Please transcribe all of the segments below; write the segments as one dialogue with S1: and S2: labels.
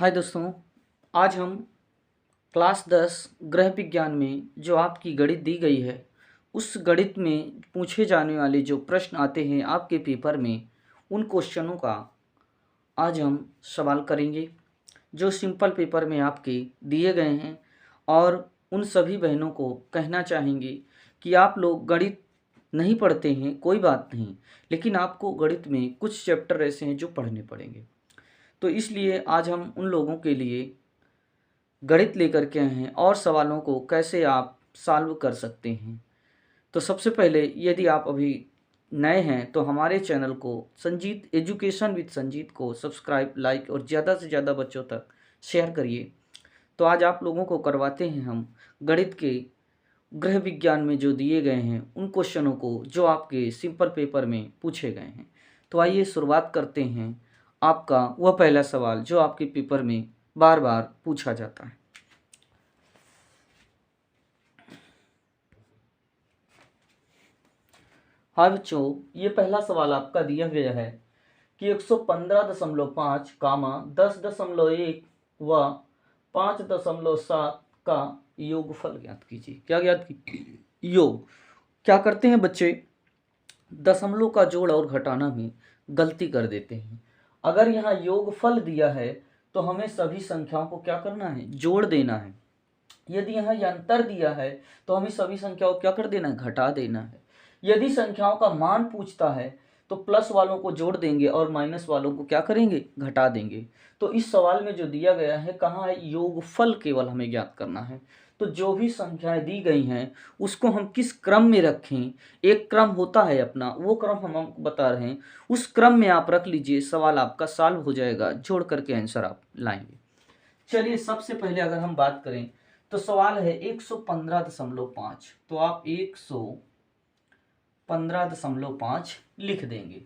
S1: हाय दोस्तों, आज हम क्लास 10 गृह विज्ञान में जो आपकी गणित दी गई है, उस गणित में पूछे जाने वाले जो प्रश्न आते हैं आपके पेपर में, उन क्वेश्चनों का आज हम सवाल करेंगे जो सिंपल पेपर में आपके दिए गए हैं। और उन सभी बहनों को कहना चाहेंगे कि आप लोग गणित नहीं पढ़ते हैं, कोई बात नहीं, लेकिन आपको गणित में कुछ चैप्टर ऐसे हैं जो पढ़ने पड़ेंगे। तो इसलिए आज हम उन लोगों के लिए गणित लेकर के आए हैं और सवालों को कैसे आप सॉल्व कर सकते हैं। तो सबसे पहले यदि आप अभी नए हैं तो हमारे चैनल को संजीत एजुकेशन विद संजीत को सब्सक्राइब, लाइक और ज़्यादा से ज़्यादा बच्चों तक शेयर करिए। तो आज आप लोगों को करवाते हैं हम गणित के गृह विज्ञान में जो दिए गए हैं उन क्वेश्चनों को जो आपके सिंपल पेपर में पूछे गए हैं। तो आइए शुरुआत करते हैं आपका वह पहला सवाल जो आपके पेपर में बार बार पूछा जाता है। हाँ बच्चों, ये पहला सवाल आपका दिया गया है कि 115.5 कामा 10.1 व 5.7 का योगफल ज्ञात कीजिए। क्या ज्ञात कीजिए? योग। क्या करते हैं बच्चे, दशमलव का जोड़ और घटाना में गलती कर देते हैं। अगर यहाँ योगफल दिया है तो हमें सभी संख्याओं को क्या करना है, जोड़ देना है। यदि यहाँ अंतर दिया है तो हमें सभी संख्याओं को क्या कर देना है, घटा देना है। यदि संख्याओं का मान पूछता है तो प्लस वालों को जोड़ देंगे और माइनस वालों को क्या करेंगे, घटा देंगे। तो इस सवाल में जो दिया गया है कहाँ है, योगफल केवल हमें ज्ञात करना है। तो जो भी संख्याएं दी गई हैं उसको हम किस क्रम में रखें, एक क्रम होता है अपना, वो क्रम हम आपको बता रहे हैं, उस क्रम में आप रख लीजिए, सवाल आपका सॉल्व हो जाएगा, जोड़ करके आंसर आप लाएंगे। चलिए सबसे पहले अगर हम बात करें तो सवाल है 115.5, तो आप 115.5 लिख देंगे।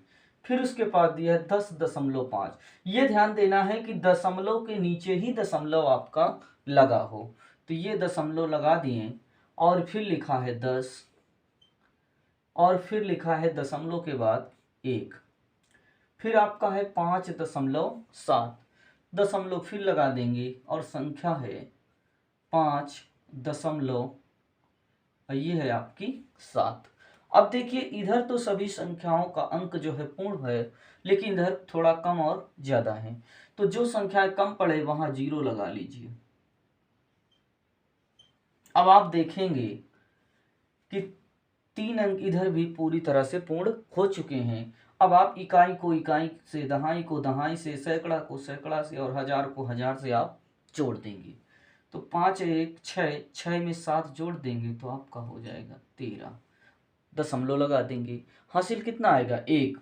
S1: फिर उसके बाद दिया है 10.5। ये ध्यान देना है कि दशमलव के नीचे ही दशमलव आपका लगा हो, तो ये दशमलव लगा दिए और फिर लिखा है 10 और फिर लिखा है दशमलव के बाद 1। फिर आपका है 5.7, दशमलव फिर लगा देंगे और संख्या है 5 ये है आपकी 7। अब देखिए इधर तो सभी संख्याओं का अंक जो है पूर्ण है, लेकिन इधर थोड़ा कम और ज्यादा है, तो जो संख्याएं कम पड़े वहां 0 लगा लीजिए। अब आप देखेंगे कि 3 अंक इधर भी पूरी तरह से पूर्ण हो चुके हैं। अब आप इकाई को इकाई से, दहाई को दहाई से, सैकड़ा को सैकड़ा से और हजार को हजार से आप जोड़ देंगे। तो 5 1 6, 6 में 7 जोड़ देंगे तो आपका हो जाएगा 13। दशमलव लगा देंगे, हासिल कितना आएगा, 1।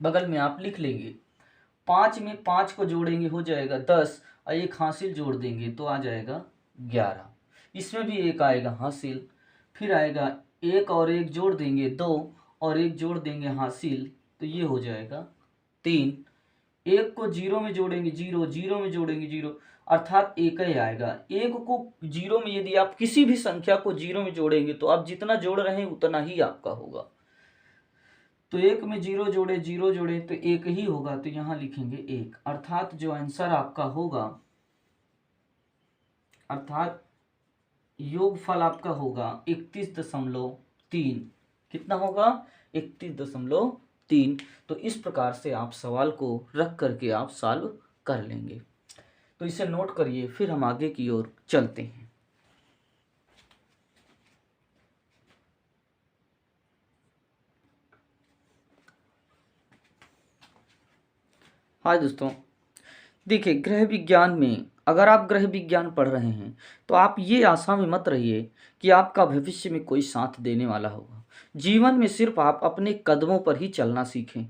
S1: बगल में आप लिख लेंगे 5 में 5 को जोड़ेंगे हो जाएगा 10 और एक हासिल जोड़ देंगे तो आ जाएगा 11। इसमें भी एक आएगा हासिल, फिर आएगा 1 और 1 जोड़ देंगे 2 और 1 जोड़ देंगे हासिल, तो ये हो जाएगा 3। 1 को 0 में जोड़ेंगे 0, 0 में जोड़ेंगे 0, अर्थात 1 ही आएगा। 1 को 0 में यदि आप किसी भी संख्या को 0 में जोड़ेंगे तो आप जितना जोड़ रहे हैं उतना ही आपका होगा। तो 1 में 0 जोड़े 0 जोड़े तो 1 ही होगा, तो यहां लिखेंगे 1, अर्थात जो आंसर आपका होगा, अर्थात योगफल आपका होगा 31.3। कितना होगा, 31.3। तो इस प्रकार से आप सवाल को रख करके आप सॉल्व कर लेंगे। तो इसे नोट करिए, फिर हम आगे की ओर चलते हैं। हाय दोस्तों, देखिए गृह विज्ञान में अगर आप गृह विज्ञान पढ़ रहे हैं तो आप ये आशा में मत रहिए कि आपका भविष्य में कोई साथ देने वाला होगा। जीवन में सिर्फ आप अपने कदमों पर ही चलना सीखें।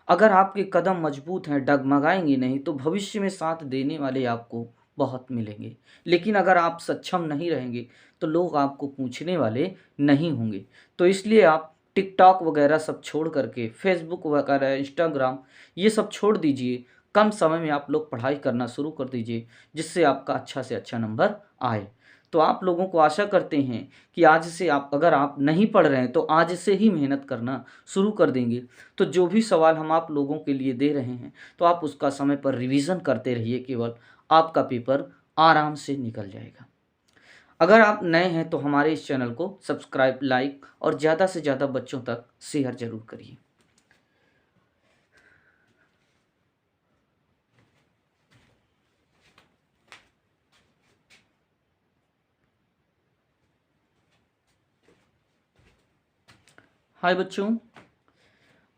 S1: अगर आपके कदम मजबूत हैं, डगमगाएंगे नहीं, तो भविष्य में साथ देने वाले आपको बहुत मिलेंगे। लेकिन अगर आप सक्षम नहीं रहेंगे तो लोग आपको पूछने वाले नहीं होंगे। तो इसलिए आप टिकटॉक वगैरह सब छोड़ करके, फेसबुक वगैरह, इंस्टाग्राम, ये सब छोड़ दीजिए। कम समय में आप लोग पढ़ाई करना शुरू कर दीजिए, जिससे आपका अच्छा से अच्छा नंबर आए। तो आप लोगों को आशा करते हैं कि आज से अगर आप नहीं पढ़ रहे हैं तो आज से ही मेहनत करना शुरू कर देंगे। तो जो भी सवाल हम आप लोगों के लिए दे रहे हैं तो आप उसका समय पर रिवीजन करते रहिए, केवल आपका पेपर आराम से निकल जाएगा। अगर आप नए हैं तो हमारे इस चैनल को सब्सक्राइब, लाइक और ज़्यादा से ज़्यादा बच्चों तक शेयर जरूर करिए। हाय बच्चों,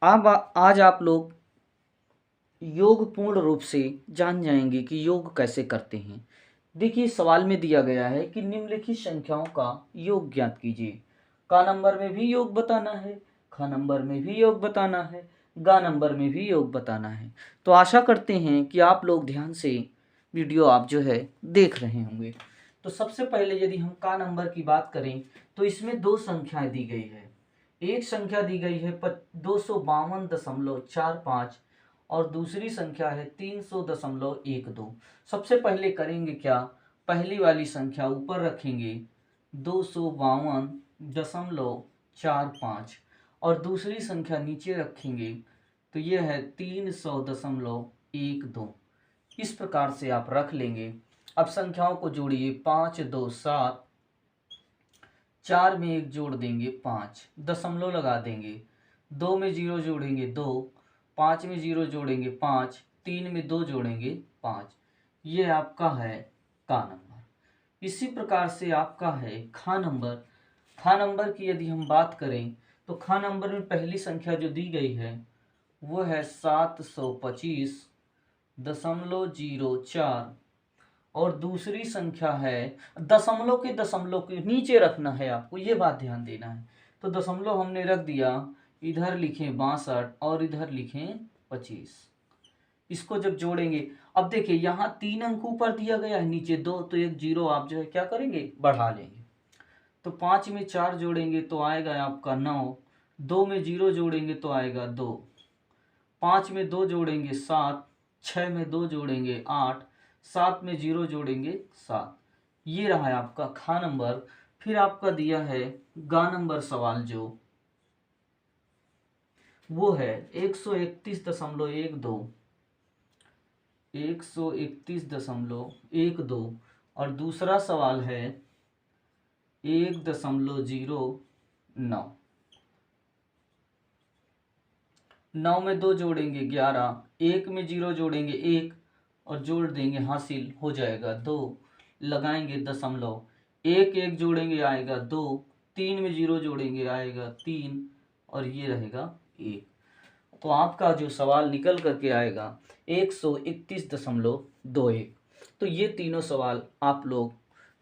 S1: अब आज आप लोग योग पूर्ण रूप से जान जाएंगे कि योग कैसे करते हैं। देखिए, सवाल में दिया गया है कि निम्नलिखित संख्याओं का योग ज्ञात कीजिए। का नंबर में भी योग बताना है, ख नंबर में भी योग बताना है, गा नंबर में भी योग बताना है। तो आशा करते हैं कि आप लोग ध्यान से वीडियो आप जो है देख रहे होंगे। तो सबसे पहले यदि हम का नंबर की बात करें तो इसमें दो संख्याएं दी गई है। एक संख्या दी गई है 252.45 और दूसरी संख्या है 300.12। सबसे पहले करेंगे क्या, पहली वाली संख्या ऊपर रखेंगे 252.45 और दूसरी संख्या नीचे रखेंगे तो ये है 300.12। इस प्रकार से आप रख लेंगे। अब संख्याओं को जोड़िए, 5 2 7, 4 में 1 जोड़ देंगे 5, दशमलव लगा देंगे, 2 में 0 जोड़ेंगे 2, 5 में 0 जोड़ेंगे 5, 3 में 2 जोड़ेंगे 5। ये आपका है का नंबर। इसी प्रकार से आपका है खा नंबर। खा नंबर की यदि हम बात करें तो खा नंबर में पहली संख्या जो दी गई है वो है 725.04 और दूसरी संख्या है, दशमलव के नीचे रखना है आपको, ये बात ध्यान देना है। तो दशमलव हमने रख दिया, इधर लिखें 62 और इधर लिखें 25। इसको जब जोड़ेंगे, अब देखिए यहाँ 3 अंक ऊपर दिया गया है, नीचे 2, तो एक 0 आप जो है क्या करेंगे, बढ़ा लेंगे। तो 5 में 4 जोड़ेंगे तो आएगा आपका 9, 2 में 0 जोड़ेंगे तो आएगा 2, 5 में 2 जोड़ेंगे 7, 6 में 2 जोड़ेंगे 8, 7 में 0 जोड़ेंगे 7। ये रहा है आपका खा नंबर। फिर आपका दिया है गा नंबर सवाल, जो वो है 131.12, 131.12 और दूसरा सवाल है 1.09। 9 में 2 जोड़ेंगे 11, 1 में 0 जोड़ेंगे 1 और जोड़ देंगे, हासिल हो जाएगा 2, लगाएंगे दशमलव, 1 1 जोड़ेंगे आएगा 2, 3 में 0 जोड़ेंगे आएगा 3 और ये रहेगा 1। तो आपका जो सवाल निकल करके आएगा 131.21। तो ये तीनों सवाल आप लोग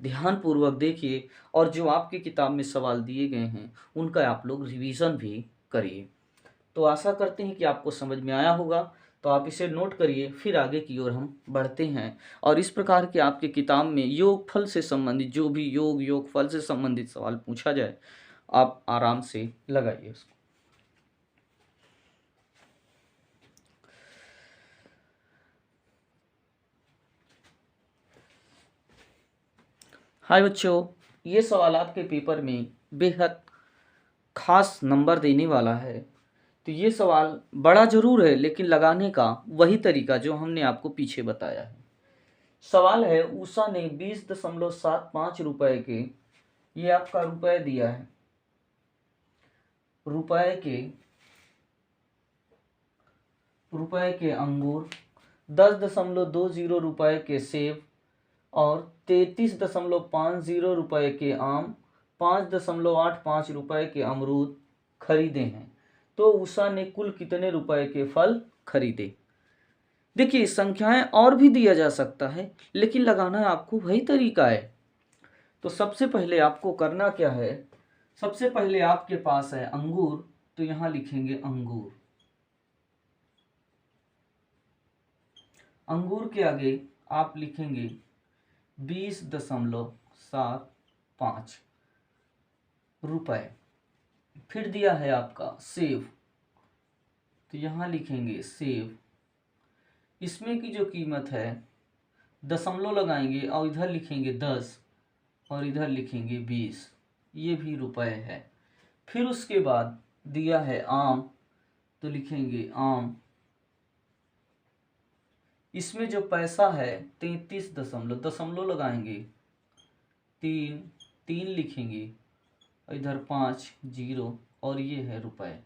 S1: ध्यानपूर्वक देखिए और जो आपकी किताब में सवाल दिए गए हैं उनका आप लोग रिवीजन भी करिए। तो आशा करते हैं कि आपको समझ में आया होगा। तो आप इसे नोट करिए, फिर आगे की ओर हम बढ़ते हैं। और इस प्रकार के आपके किताब में योगफल से संबंधित जो भी योगफल से संबंधित सवाल पूछा जाए, आप आराम से लगाइए उसको। हाय बच्चों, ये सवाल आपके पेपर में बेहद खास नंबर देने वाला है। तो ये सवाल बड़ा जरूर है लेकिन लगाने का वही तरीका जो हमने आपको पीछे बताया है। सवाल है, उषा ने 20.75 रुपए के, ये आपका रुपए दिया है, रुपए के अंगूर, 10.20 रुपए के सेब और 33.50 रुपए के आम, 5.85 रुपए के अमरूद खरीदे हैं। तो उषा ने कुल कितने रुपए के फल खरीदे। देखिए, संख्याएं और भी दिया जा सकता है लेकिन लगाना आपको वही तरीका है। तो सबसे पहले आपको करना क्या है, सबसे पहले आपके पास है अंगूर, तो यहां लिखेंगे अंगूर। अंगूर के आगे आप लिखेंगे 20.75 रुपए। फिर दिया है आपका सेब, तो यहां लिखेंगे सेब। इसमें की जो कीमत है, दशमलव लगाएंगे और इधर लिखेंगे 10, और इधर लिखेंगे 20, ये भी रुपए है। फिर उसके बाद दिया है आम, तो लिखेंगे आम। इसमें जो पैसा है 33 दशमलव, दशमलव लगाएंगे 3, 3 लिखेंगे, इधर 5 जीरो, और ये है रुपए।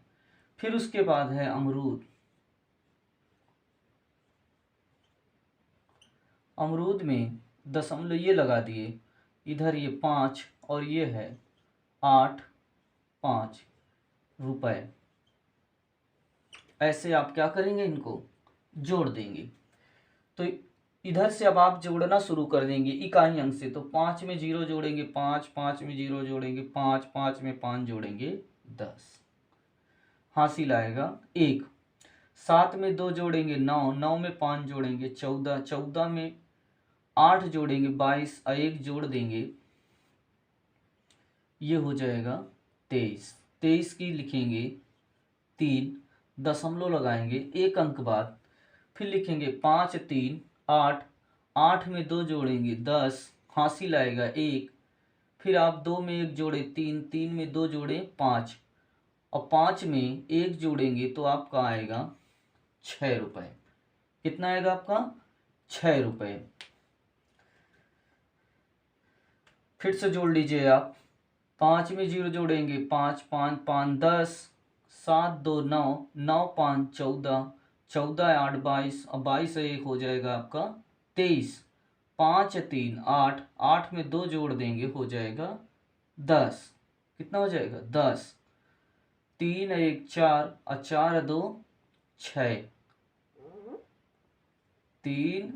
S1: फिर उसके बाद है अमरूद। अमरूद में दशमलव ये लगा दिए, इधर ये 5 और ये है 8, 5 रुपए। ऐसे आप क्या करेंगे, इनको जोड़ देंगे। तो इधर से अब आप जोड़ना शुरू कर देंगे इकाई अंक से। तो 5 में 0 जोड़ेंगे 5, 5 में 0 जोड़ेंगे 5, 5 में 5 जोड़ेंगे 10, हासिल आएगा 1। 7 में 2 जोड़ेंगे 9, 9 में 5 जोड़ेंगे 14, 14 में 8 जोड़ेंगे 22, 1 जोड़ देंगे, ये हो जाएगा 23। 23 की लिखेंगे 3, दशमलव लगाएंगे 1 अंक बाद, फिर लिखेंगे 5, 3, 8, 8 में 2 जोड़ेंगे 10, हासिल आएगा 1। फिर आप 2 में 1 जोड़े 3, 3 में 2 जोड़े 5, और 5 में 1 जोड़ेंगे तो आपका आएगा 6 रुपये। कितना आएगा आपका? 6 रुपये। फिर से जोड़ लीजिए आप। 5 में 0 जोड़ेंगे 5, 5, 5 10, 7 2 9, 9 5 14, 14 8 22, और 22 से 1 हो जाएगा आपका 23। 5 3 8, 8 में 2 जोड़ देंगे हो जाएगा 10। कितना हो जाएगा? 10। 3 1 4, और 4 2 6, 3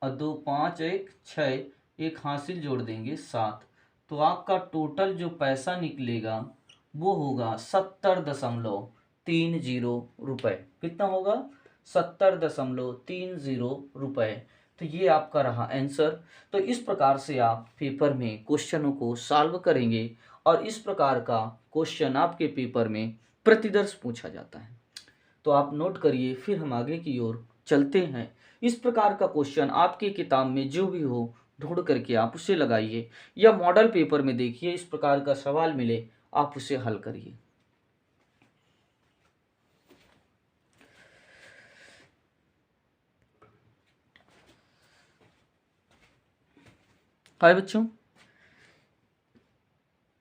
S1: और 2 5 1 6, एक हासिल जोड़ देंगे 7। तो आपका टोटल जो पैसा निकलेगा वो होगा 70.30 रुपये। कितना होगा? 70.30 रुपये। तो ये आपका रहा आंसर। तो इस प्रकार से आप पेपर में क्वेश्चनों को सॉल्व करेंगे, और इस प्रकार का क्वेश्चन आपके पेपर में प्रतिदर्श पूछा जाता है। तो आप नोट करिए, फिर हम आगे की ओर चलते हैं। इस प्रकार का क्वेश्चन आपकी किताब में जो भी हो ढूंढ करके आप उसे लगाइए, या मॉडल पेपर में देखिए इस प्रकार का सवाल मिले आप उसे हल करिए। हाय बच्चों,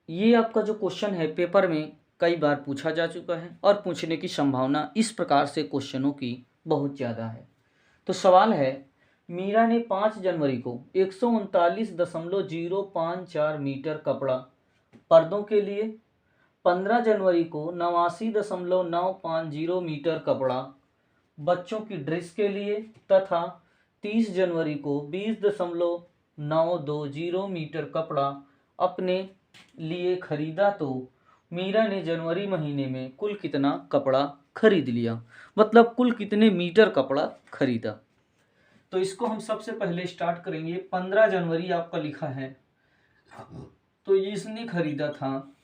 S1: ये आपका जो क्वेश्चन है पेपर में कई बार पूछा जा चुका है, और पूछने की संभावना इस प्रकार से क्वेश्चनों की बहुत ज़्यादा है। तो सवाल है, मीरा ने 5 जनवरी को 139.054 मीटर कपड़ा पर्दों के लिए, 15 जनवरी को 89.950 मीटर कपड़ा बच्चों की ड्रेस के लिए, तथा 30 जनवरी को 20.920 मीटर कपड़ा अपने लिए खरीदा, तो मीरा ने जनवरी महीने में कुल कितना कपड़ा खरीद लिया, मतलब कुल कितने मीटर कपड़ा खरीदा। तो इसको हम सबसे पहले स्टार्ट करेंगे। 15 जनवरी आपका लिखा है, तो इसने खरीदा था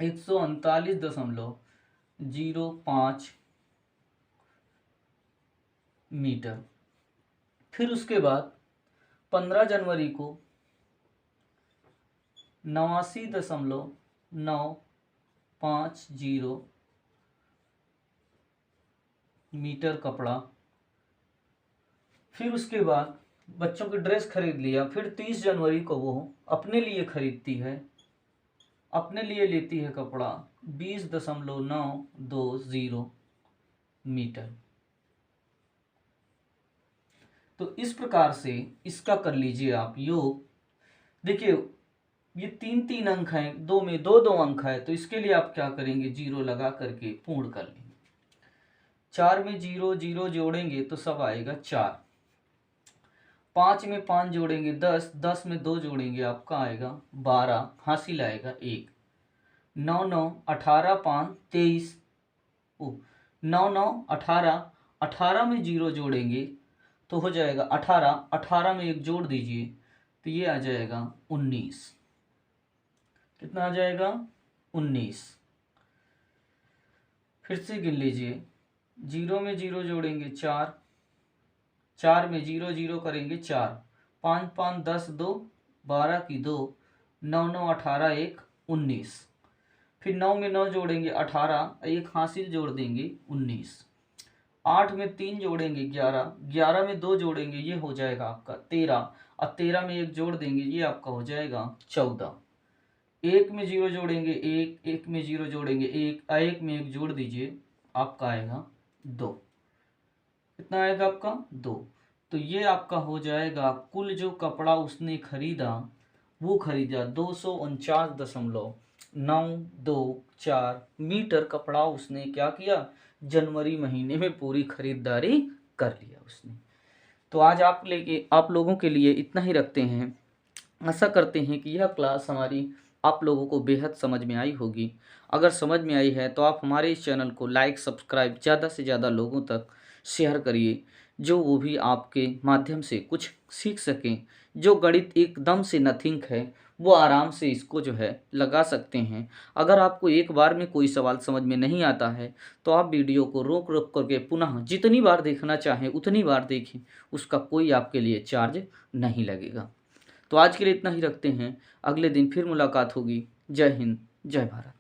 S1: 139.05 मीटर। फिर उसके बाद 15 जनवरी को 89.950 मीटर कपड़ा। फिर उसके बाद बच्चों की ड्रेस खरीद लिया। फिर 30 जनवरी को वो अपने लिए खरीदती है, अपने लिए लेती है कपड़ा 20.920 मीटर। तो इस प्रकार से इसका कर लीजिए आप योग। देखिए ये 3 अंक हैं, 2 में 2 अंक है, तो इसके लिए आप क्या करेंगे, 0 लगा करके पूर्ण कर लेंगे। 4 में 0 0 जोड़ेंगे तो सब आएगा 4। 5 में 5 जोड़ेंगे 10, 10 में 2 जोड़ेंगे आपका आएगा 12, हासिल आएगा 1। 9 9 18 5 23, 9 9 18, 18 में 0 जोड़ेंगे तो हो जाएगा 18, 18 में 1 जोड़ दीजिए तो ये आ जाएगा 19। कितना आ जाएगा? 19। फिर से गिन लीजिए। 0 में 0 जोड़ेंगे 4, 4 में 0 0 करेंगे 4, 5 5 10 2 12 की 2, 9 9 18 1 19। फिर 9 में 9 जोड़ेंगे 18, एक हासिल जोड़ देंगे 19। 8 में 3 जोड़ेंगे 11, 11 में 2 जोड़ेंगे ये हो जाएगा आपका 13, और 13 में 1 जोड़ देंगे ये आपका हो जाएगा 14। 1 में 0 जोड़ेंगे 1, 1 में 0 जोड़ेंगे 1, 1 में 1 जोड़ दीजिए आपका आएगा 2। कितना आएगा आपका 2। तो ये आपका हो जाएगा कुल जो कपड़ा उसने खरीदा, वो खरीदा 249.924 मीटर कपड़ा उसने क्या किया, जनवरी महीने में पूरी खरीदारी कर लिया उसने। तो आज आप लोगों के लिए इतना ही रखते हैं। आशा करते हैं कि यह क्लास हमारी आप लोगों को बेहद समझ में आई होगी। अगर समझ में आई है तो आप हमारे इस चैनल को लाइक सब्सक्राइब ज़्यादा से ज़्यादा लोगों तक शेयर करिए, जो वो भी आपके माध्यम से कुछ सीख सकें। जो गणित एकदम से नथिंग है वो आराम से इसको जो है लगा सकते हैं। अगर आपको एक बार में कोई सवाल समझ में नहीं आता है तो आप वीडियो को रोक रोक करके पुनः जितनी बार देखना चाहें उतनी बार देखें, उसका कोई आपके लिए चार्ज नहीं लगेगा। तो आज के लिए इतना ही रखते हैं, अगले दिन फिर मुलाकात होगी। जय हिंद, जय भारत।